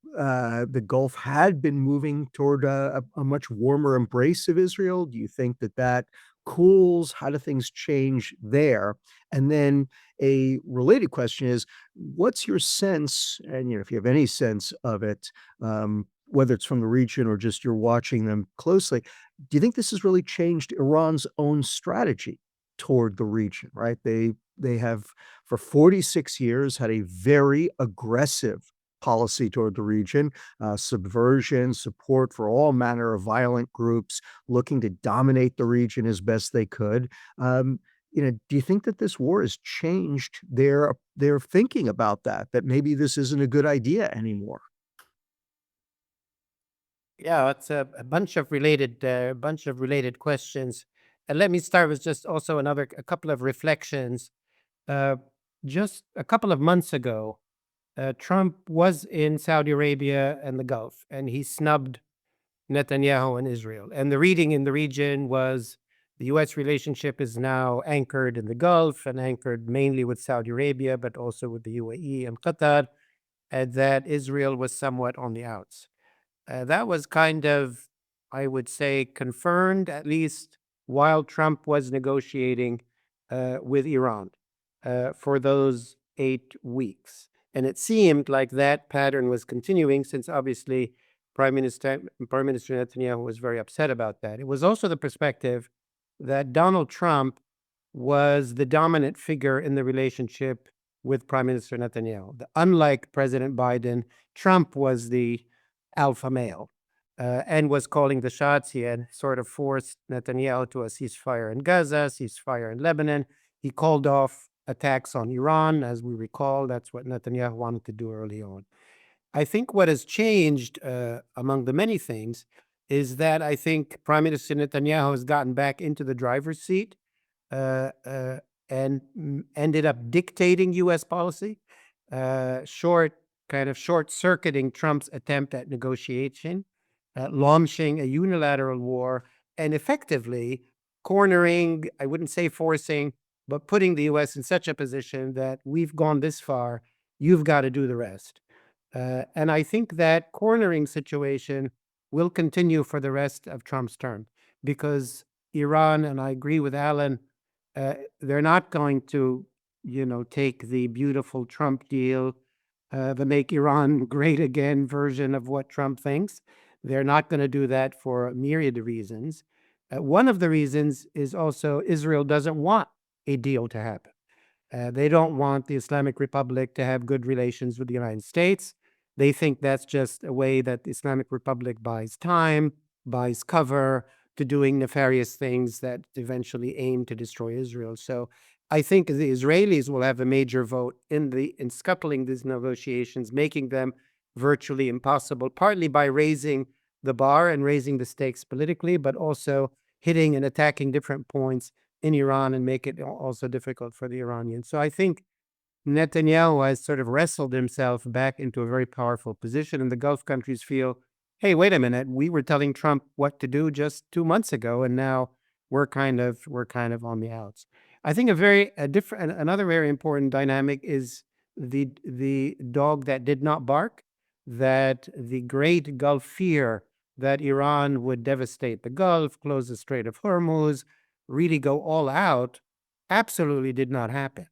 the Gulf had been moving toward a much warmer embrace of Israel. Do you think that cools? How do things change there? And then a related question is, what's your sense, and if you have any sense of it, whether it's from the region or just you're watching them closely, do you think this has really changed Iran's own strategy toward the region, right? They have for 46 years had a very aggressive policy toward the region, subversion, support for all manner of violent groups, looking to dominate the region as best they could. Do you think that this war has changed their thinking about that maybe this isn't a good idea anymore? Yeah, it's a bunch of related questions. And let me start with just also a couple of reflections. Just a couple of months ago, Trump was in Saudi Arabia and the Gulf, and he snubbed Netanyahu and Israel. And the reading in the region was the U.S. relationship is now anchored in the Gulf and anchored mainly with Saudi Arabia, but also with the UAE and Qatar, and that Israel was somewhat on the outs. That was kind of, I would say, confirmed, at least while Trump was negotiating with Iran for those 8 weeks. And it seemed like that pattern was continuing, since obviously Prime Minister Netanyahu was very upset about that. It was also the perspective that Donald Trump was the dominant figure in the relationship with Prime Minister Netanyahu. Unlike President Biden, Trump was the alpha male and was calling the shots. He had sort of forced Netanyahu to a ceasefire in Gaza, ceasefire in Lebanon. He called off attacks on Iran, as we recall. That's what Netanyahu wanted to do early on. I think what has changed among the many things is that I think Prime Minister Netanyahu has gotten back into the driver's seat and ended up dictating U.S. policy, short-circuiting Trump's attempt at negotiation, launching a unilateral war, and effectively cornering, I wouldn't say forcing, but putting the U.S. in such a position that we've gone this far, you've got to do the rest. And I think that cornering situation will continue for the rest of Trump's term, because Iran, and I agree with Alan, they're not going to, take the beautiful Trump deal, the Make Iran Great Again version of what Trump thinks. They're not going to do that for a myriad of reasons. One of the reasons is also Israel doesn't want a deal to happen. They don't want the Islamic Republic to have good relations with the United States. They think that's just a way that the Islamic Republic buys time, buys cover to doing nefarious things that eventually aim to destroy Israel. So I think the Israelis will have a major vote in scuttling these negotiations, making them virtually impossible, partly by raising the bar and raising the stakes politically, but also hitting and attacking different points in Iran and make it also difficult for the Iranians. So I think Netanyahu has sort of wrestled himself back into a very powerful position, and the Gulf countries feel, hey, wait a minute, we were telling Trump what to do just 2 months ago, and now we're kind of on the outs. I think another very important dynamic is the dog that did not bark, that the great Gulf fear that Iran would devastate the Gulf, close the Strait of Hormuz, really go all out, absolutely did not happen.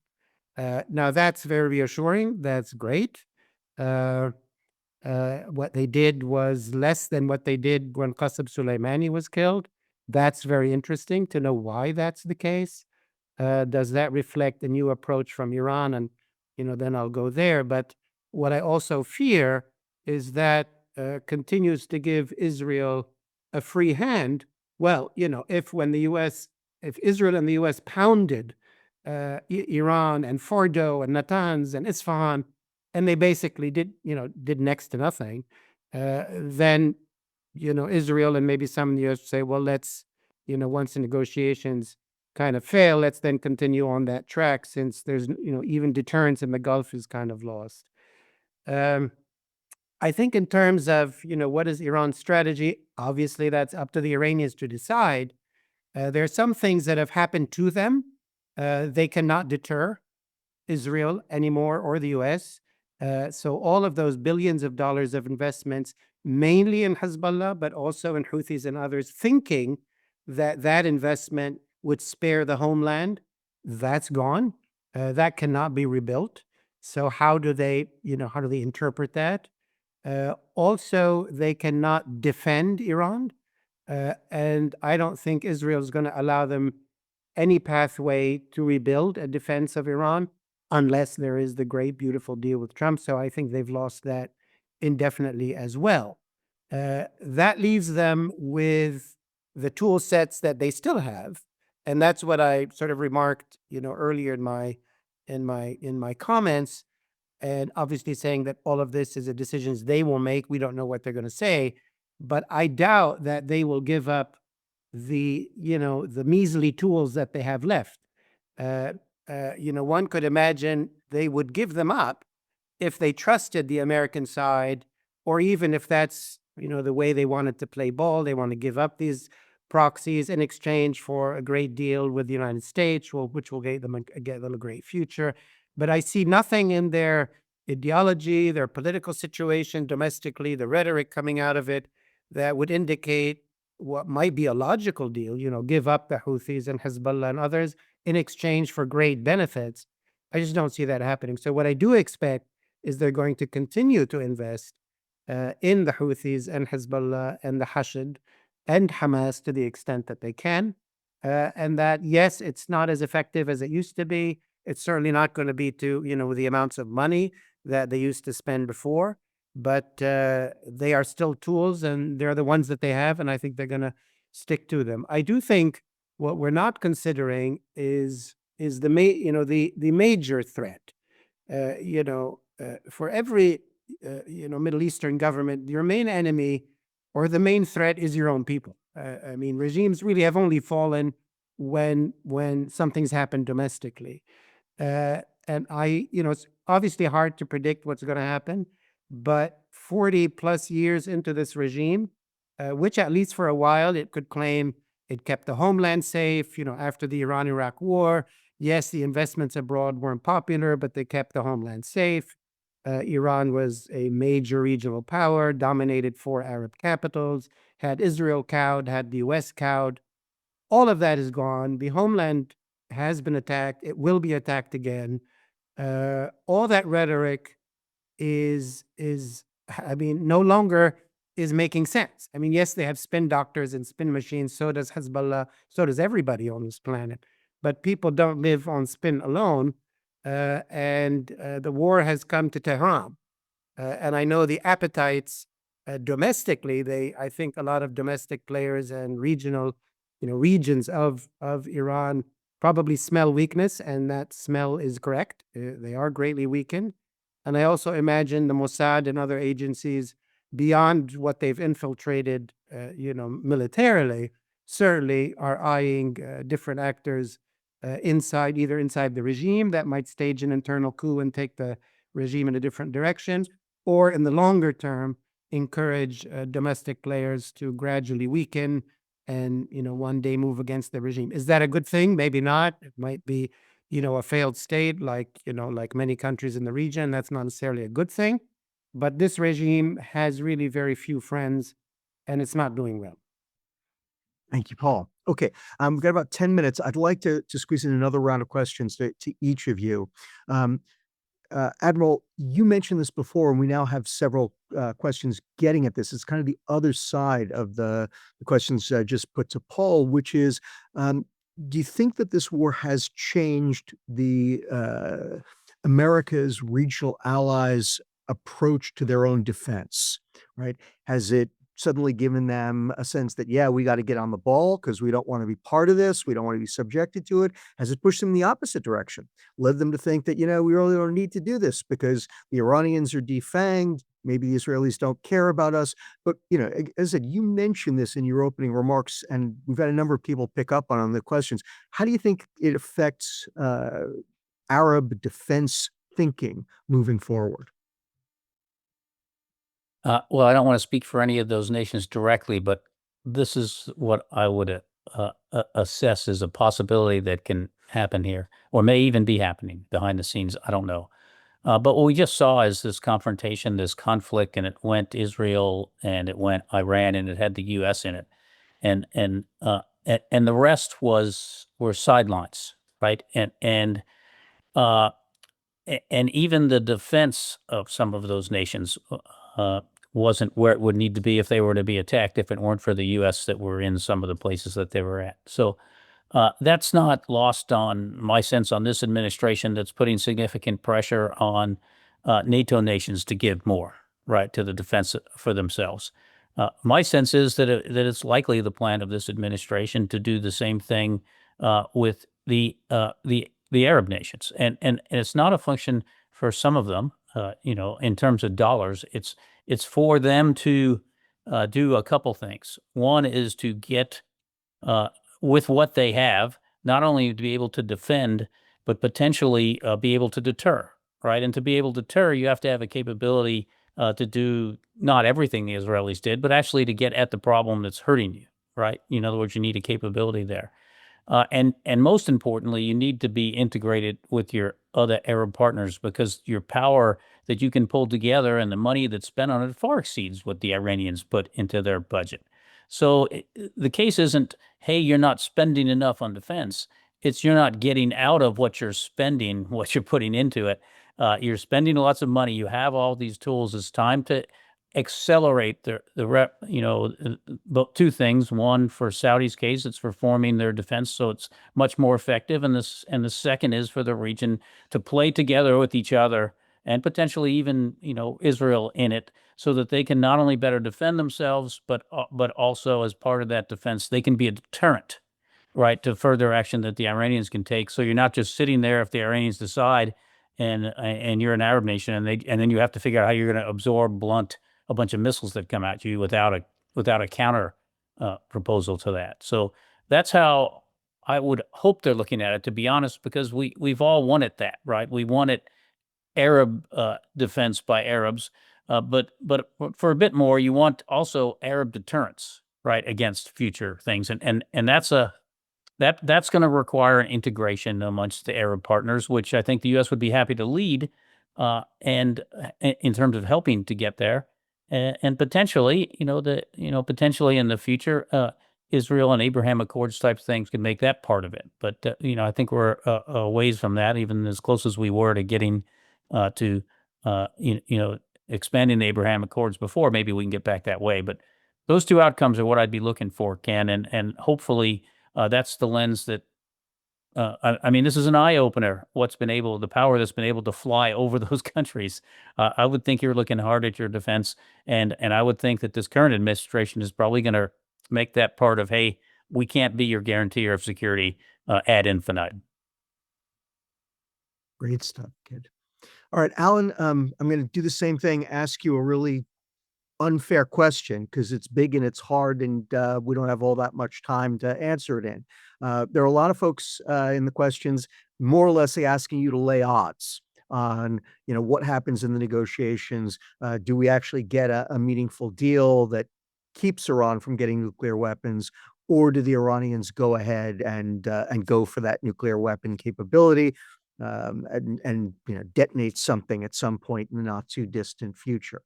Now, that's very reassuring. That's great. What they did was less than what they did when Qasem Soleimani was killed. That's very interesting to know why that's the case. Does that reflect a new approach from Iran? And, then I'll go there. But what I also fear is that continues to give Israel a free hand, well, if Israel and the U.S. pounded Iran and Fordo and Natanz and Isfahan, and they basically did next to nothing, then Israel and maybe some in the U.S. say, well, let's once the negotiations kind of fail, let's then continue on that track, since there's even deterrence in the Gulf is kind of lost. I think in terms of what is Iran's strategy, obviously that's up to the Iranians to decide. There are some things that have happened to them. They cannot deter Israel anymore or the U.S. So all of those billions of dollars of investments, mainly in Hezbollah, but also in Houthis and others, thinking that that investment would spare the homeland, that's gone. That cannot be rebuilt. So how do they interpret that? Also, they cannot defend Iran. And I don't think Israel is going to allow them any pathway to rebuild a defense of Iran unless there is the great, beautiful deal with Trump. So I think they've lost that indefinitely as well. That leaves them with the tool sets that they still have. And that's what I sort of remarked, earlier in my comments, and obviously saying that all of this is a decisions they will make. We don't know what they're going to say, but I doubt that they will give up the measly tools that they have left. One could imagine they would give them up if they trusted the American side, or even if that's the way they wanted to play ball. They want to give up these proxies in exchange for a great deal with the United States, which will get them a great future. But I see nothing in their ideology, their political situation domestically, the rhetoric coming out of it, that would indicate what might be a logical deal, give up the Houthis and Hezbollah and others in exchange for great benefits. I just don't see that happening. So what I do expect is they're going to continue to invest in the Houthis and Hezbollah and the Hashd and Hamas to the extent that they can. And that, yes, it's not as effective as it used to be. It's certainly not going to be to, the amounts of money that they used to spend before, but they are still tools, and they're the ones that they have, and I think they're going to stick to them. I do think what we're not considering is the major threat. For every Middle Eastern government, your main enemy or the main threat is your own people. I mean, regimes really have only fallen when something's happened domestically. And it's obviously hard to predict what's going to happen, but 40 plus years into this regime, which at least for a while it could claim it kept the homeland safe, after the Iran-Iraq war. Yes, the investments abroad weren't popular, but they kept the homeland safe. Iran was a major regional power, dominated 4 Arab capitals, had Israel cowed, had the U.S. cowed. All of that is gone. The homeland has been attacked. It will be attacked again. All that rhetoric is no longer is making sense. I mean, yes, they have spin doctors and spin machines. So does Hezbollah. So does everybody on this planet. But people don't live on spin alone. And the war has come to Tehran. And I know the appetites domestically, I think a lot of domestic players and regional, regions of Iran probably smell weakness, and that smell is correct. They are greatly weakened. And I also imagine the Mossad and other agencies, beyond what they've infiltrated, militarily, certainly are eyeing different actors either inside the regime that might stage an internal coup and take the regime in a different direction, or in the longer term, encourage domestic players to gradually weaken and, one day move against the regime. Is that a good thing? Maybe not. It might be, a failed state like many countries in the region. That's not necessarily a good thing. But this regime has really very few friends, and it's not doing well. Thank you, Paul. Okay, we've got about 10 minutes. I'd like to squeeze in another round of questions to each of you. Admiral, you mentioned this before, and we now have several questions getting at this. It's kind of the other side of the questions I just put to Paul, which is, do you think that this war has changed the America's regional allies' approach to their own defense, right? Has it suddenly given them a sense that, yeah, we got to get on the ball because we don't want to be part of this. We don't want to be subjected to it. Has it pushed them in the opposite direction? Led them to think that, we really don't need to do this because the Iranians are defanged. Maybe the Israelis don't care about us. But, as I said, you mentioned this in your opening remarks, and we've had a number of people pick up on the questions. How do you think it affects Arab defense thinking moving forward? Well, I don't want to speak for any of those nations directly, but this is what I would assess as a possibility that can happen here, or may even be happening behind the scenes. I don't know. But what we just saw is this confrontation, this conflict, and it went Israel and it went Iran and it had the U.S. in it, and the rest were sidelines, right? And even the defense of some of those nations wasn't where it would need to be if they were to be attacked, if it weren't for the U.S. that were in some of the places that they were at. So that's not lost on my sense on this administration that's putting significant pressure on NATO nations to give more, right, to the defense for themselves. My sense is that it's likely the plan of this administration to do the same thing with the Arab nations, and it's not a function for some of them, in terms of dollars. It's for them to do a couple things. One is to get with what they have, not only to be able to defend, but potentially be able to deter, right? And to be able to deter, you have to have a capability to do not everything the Israelis did, but actually to get at the problem that's hurting you, right? In other words, you need a capability there. And most importantly, you need to be integrated with your other Arab partners, because your power that you can pull together and the money that's spent on it far exceeds what the Iranians put into their budget. So the case isn't, hey, you're not spending enough on defense. It's you're not getting out of what you're spending, what you're putting into it. You're spending lots of money. You have all these tools. It's time to accelerate both two things. One, for Saudi's case, it's for forming their defense so it's much more effective, and the second is for the region to play together with each other and potentially even Israel in it, so that they can not only better defend themselves, but also as part of that defense they can be a deterrent, right, to further action that the Iranians can take. So you're not just sitting there if the Iranians decide, and you're an Arab nation, and then you have to figure out how you're going to blunt a bunch of missiles that come at you without a counter proposal to that. So that's how I would hope they're looking at it, to be honest, because we've all wanted that, right? We wanted Arab defense by Arabs, but for a bit more, you want also Arab deterrence, right, against future things, and that's going to require an integration amongst the Arab partners, which I think the U.S. would be happy to lead, and in terms of helping to get there. And potentially, potentially in the future, Israel and Abraham Accords type things could make that part of it. But I think we're a ways from that, even as close as we were to getting to expanding the Abraham Accords before. Maybe we can get back that way. But those two outcomes are what I'd be looking for, Ken, and hopefully that's the lens that. I mean, this is an eye opener. The power that's been able to fly over those countries. I would think you're looking hard at your defense, and I would think that this current administration is probably going to make that part of, hey, we can't be your guarantor of security ad infinitum. Great stuff, kid. All right, Alan, I'm going to do the same thing, ask you a really unfair question because it's big and it's hard, and we don't have all that much time to answer it in. There are a lot of folks in the questions more or less asking you to lay odds on, what happens in the negotiations. Do we actually get a meaningful deal that keeps Iran from getting nuclear weapons, or do the Iranians go ahead and go for that nuclear weapon capability? And detonate something at some point in the not too distant future.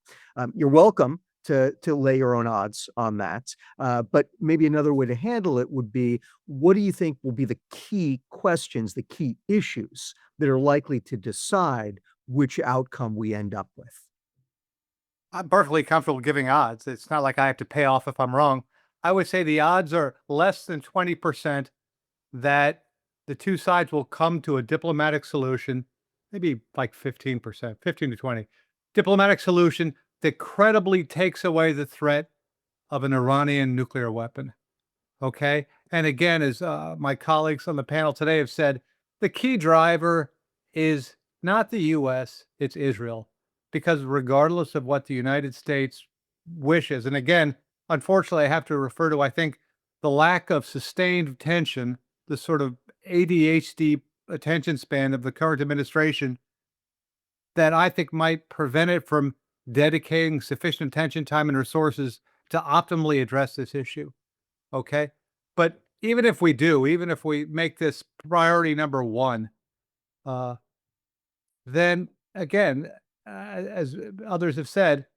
You're welcome to lay your own odds on that. But maybe another way to handle it would be, what do you think will be the key questions, the key issues that are likely to decide which outcome we end up with? I'm perfectly comfortable giving odds. It's not like I have to pay off if I'm wrong. I would say the odds are less than 20% that the two sides will come to a diplomatic solution, maybe like 15%, 15 to 20, diplomatic solution that credibly takes away the threat of an Iranian nuclear weapon. Okay. And again, as my colleagues on the panel today have said, the key driver is not the US, it's Israel. Because regardless of what the United States wishes, and again, unfortunately, I have to refer to, I think, the lack of sustained attention, the sort of ADHD attention span of the current administration that I think might prevent it from dedicating sufficient attention, time, and resources to optimally address this issue. Okay. But even if we do, even if we make this priority number one, uh, then again, as others have said,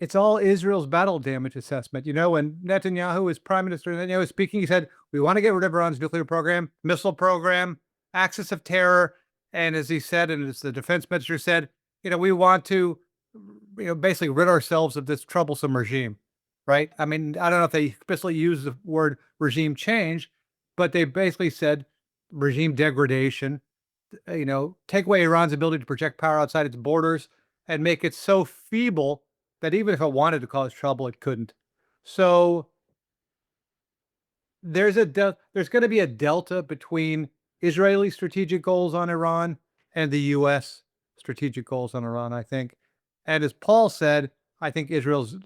it's all Israel's battle damage assessment. You know, when Netanyahu was Prime Minister Netanyahu was speaking, he said, we want to get rid of Iran's nuclear program, missile program, axis of terror. And as he said, and as the defense minister said, you know, we want to, basically rid ourselves of this troublesome regime, right? I mean, I don't know if they explicitly use the word regime change, but they basically said regime degradation, take away Iran's ability to project power outside its borders and make it so feeble that even if it wanted to cause trouble, it couldn't. So there's going to be a delta between Israeli strategic goals on Iran and the U.S. strategic goals on Iran, I think. And as Paul said, I think Israel's,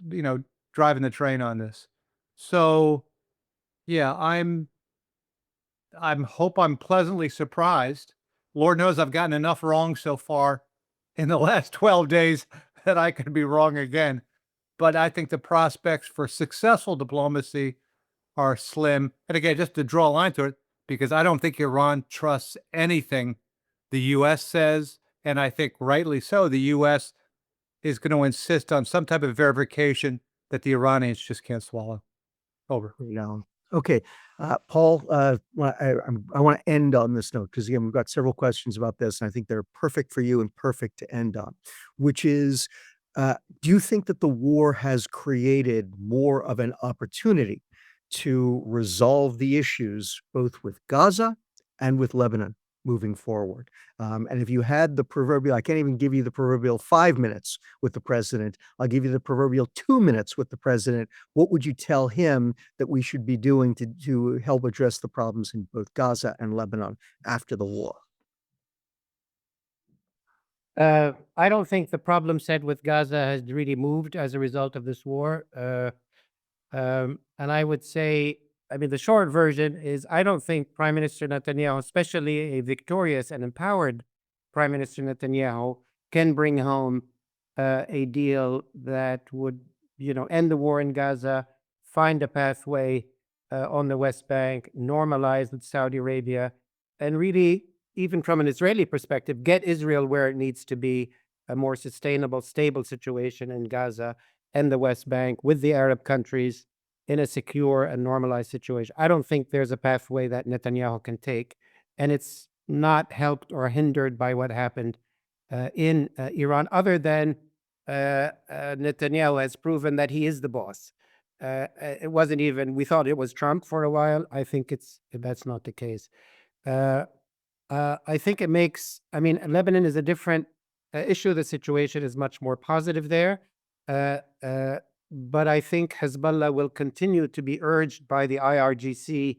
driving the train on this. So, yeah, hope I'm pleasantly surprised. Lord knows I've gotten enough wrong so far in the last 12 days that I could be wrong again. But I think the prospects for successful diplomacy are slim. And again, just to draw a line through it, because I don't think Iran trusts anything the U.S. says. And I think rightly so, the U.S. is going to insist on some type of verification that the Iranians just can't swallow. Over. Okay. Paul, I want to end on this note because, again, we've got several questions about this, and I think they're perfect for you and perfect to end on, which is, do you think that the war has created more of an opportunity to resolve the issues both with Gaza and with Lebanon moving forward? And if you had the proverbial, I can't even give you the proverbial 5 minutes with the president, I'll give you the proverbial 2 minutes with the president. What would you tell him that we should be doing to help address the problems in both Gaza and Lebanon after the war? I don't think the problem set with Gaza has really moved as a result of this war. And I would say, the short version is I don't think Prime Minister Netanyahu, especially a victorious and empowered Prime Minister Netanyahu, can bring home a deal that would, end the war in Gaza, find a pathway on the West Bank, normalize with Saudi Arabia, and really, even from an Israeli perspective, get Israel where it needs to be, a more sustainable, stable situation in Gaza and the West Bank with the Arab countries in a secure and normalized situation. I don't think there's a pathway that Netanyahu can take, and it's not helped or hindered by what happened in Iran, other than Netanyahu has proven that he is the boss. It wasn't even, we thought it was Trump for a while. I think that's not the case. I think it makes, Lebanon is a different issue. The situation is much more positive there. But I think Hezbollah will continue to be urged by the IRGC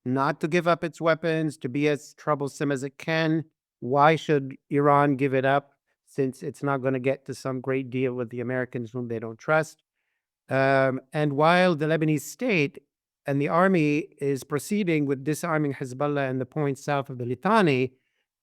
not to give up its weapons, to be as troublesome as it can. Why should Iran give it up, since it's not going to get to some great deal with the Americans whom they don't trust? And while the Lebanese state and the army is proceeding with disarming Hezbollah in the points south of the Litani,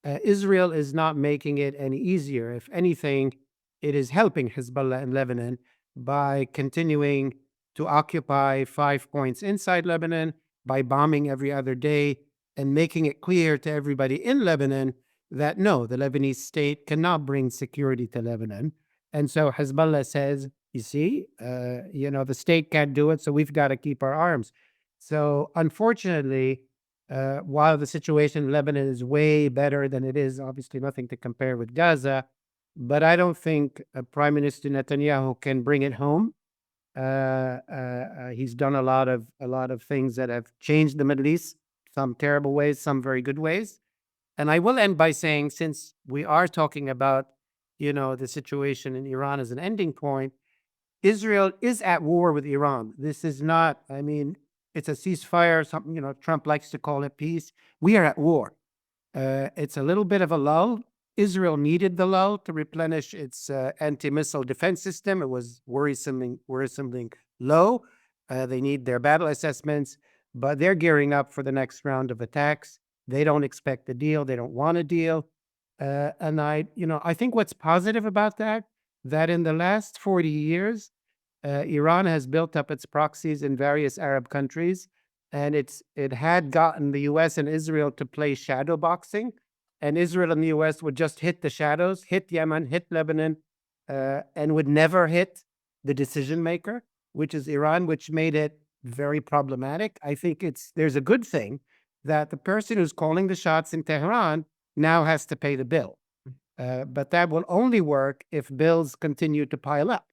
Israel is not making it any easier. If anything, it is helping Hezbollah in Lebanon by continuing to occupy 5 points inside Lebanon, by bombing every other day, and making it clear to everybody in Lebanon that no, the Lebanese state cannot bring security to Lebanon. And so Hezbollah says, you see, the state can't do it, so we've got to keep our arms. So unfortunately, while the situation in Lebanon is way better than it is, obviously nothing to compare with Gaza, but I don't think Prime Minister Netanyahu can bring it home. He's done a lot of things that have changed the Middle East, some terrible ways, some very good ways. And I will end by saying, since we are talking about, the situation in Iran as an ending point, Israel is at war with Iran. This is not, I mean, it's a ceasefire, something, Trump likes to call it peace. We are at war. It's a little bit of a lull. Israel needed the lull to replenish its anti-missile defense system. It was worrisomely low. They need their battle assessments, but they're gearing up for the next round of attacks. They don't expect a deal. They don't want a deal. And I think what's positive about that in the last 40 years, Iran has built up its proxies in various Arab countries, and it had gotten the U.S. and Israel to play shadow boxing, and Israel and the U.S. would just hit the shadows, hit Yemen, hit Lebanon, and would never hit the decision maker, which is Iran, which made it very problematic. I think there's a good thing that the person who's calling the shots in Tehran now has to pay the bill. But that will only work if bills continue to pile up.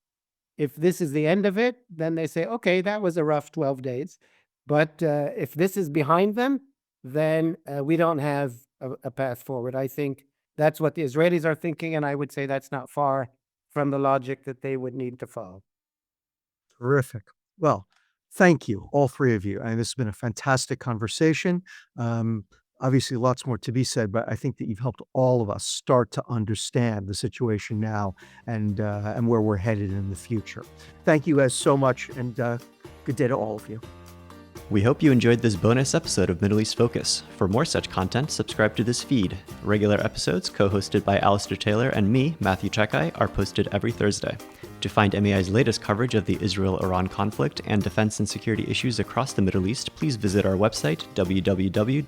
If this is the end of it, then they say, okay, that was a rough 12 days. But if this is behind them, then we don't have a path forward. I think that's what the Israelis are thinking, and I would say that's not far from the logic that they would need to follow. Terrific. Well, thank you, all three of you. And this has been a fantastic conversation. Obviously, lots more to be said, but I think that you've helped all of us start to understand the situation now and where we're headed in the future. Thank you guys so much, and good day to all of you. We hope you enjoyed this bonus episode of Middle East Focus. For more such content, subscribe to this feed. Regular episodes, co-hosted by Alistair Taylor and me, Matthew Chekai, are posted every Thursday. To find MEI's latest coverage of the Israel-Iran conflict and defense and security issues across the Middle East, please visit our website, www.mei.edu.